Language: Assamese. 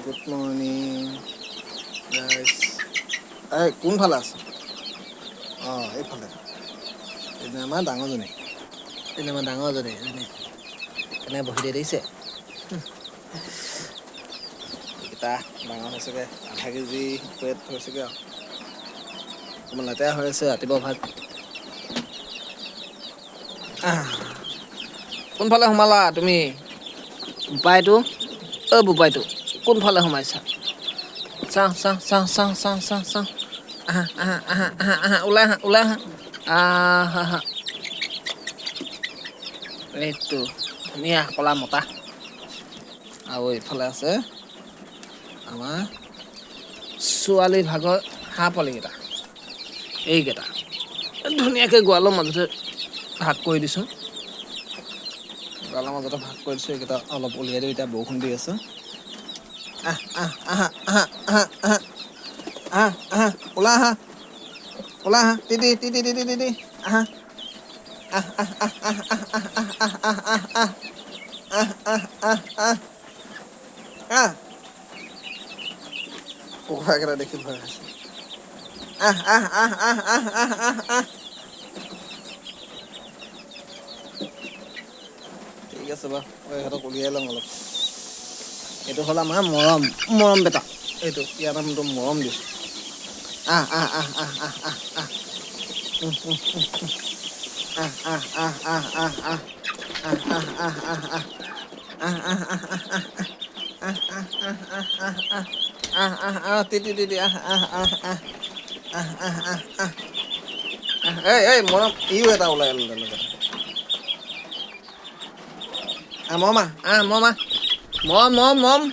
Good morning guys. এই কোনফালে আছে? অঁ এইফালে। এইজনী আমাৰ ডাঙৰজনী, কেনে বহি দিয়ে দেখিছে? এইকেইটা ডাঙৰ হৈছেগৈ, আধা কেজি ৱেইট হৈছেগৈ আৰু। অকণমান লেতেৰা হৈ আছে ৰাতিপুৱা ভাত। কোনফালে সোমালা তুমি? বোপাইটো বোপাইটো কোনফালে সোমাইছা? চাওঁ চাওঁ চাওঁ চাওঁ চাওঁ চাওঁ চাওঁ, আহা আহা আহা আহা আহা, ওলাই আহা ওলাই আহা, আহা হা। এইটো ধুনীয়া ক'লা মতা। আৰু এইফালে আছে আমাৰ ছোৱালী ভাগৰ হাঁহ পোৱালিকেইটা, এইকেইটা ধুনীয়াকৈ গঁৰালৰ মাজতে ভাগ কৰি দিছোঁ। গঁৰালৰ মাজতে ভাগ কৰি দিছোঁ, এইকেইটা অলপ উলিয়াই দিওঁ, এতিয়া বৰষুণ দি আছে। আহ আহ আহা আহা আহা আহা আহা আহা, ওলাই আহা ওলাই আহা, তিতি তিতি তিতি তিতি আহা। আহ আহ আহ আহ আহ আহ আহ আহ আহ আহ আহ আহ আহ আহ আহ। কুকুৰাকেইটা দেখি ভয় খাইছে। আহ আহ আহ আহ আহ আহ আহ আহ। ঠিক আছে বাৰু, ইহঁতক উলিয়াই লওঁ অলপ। এইটো হ'ল আমাৰ মৰম বেটা, এইটো ইয়াৰ নামটো মৰম দিছোঁ। আহ আহ আহ আহ আহ আহ আহ, আহ আহ আহ আহ আহ আহ আহ আহ আহ আহ আহ আহ আহ তিতি তিতি আহ আহ আহ আহ আহ আহ আহ আহ। এই মৰম ইও এটা ওলাই ল'লে লগতে। মৰম আহ মৰম আহ, মৰম মৰম মৰম।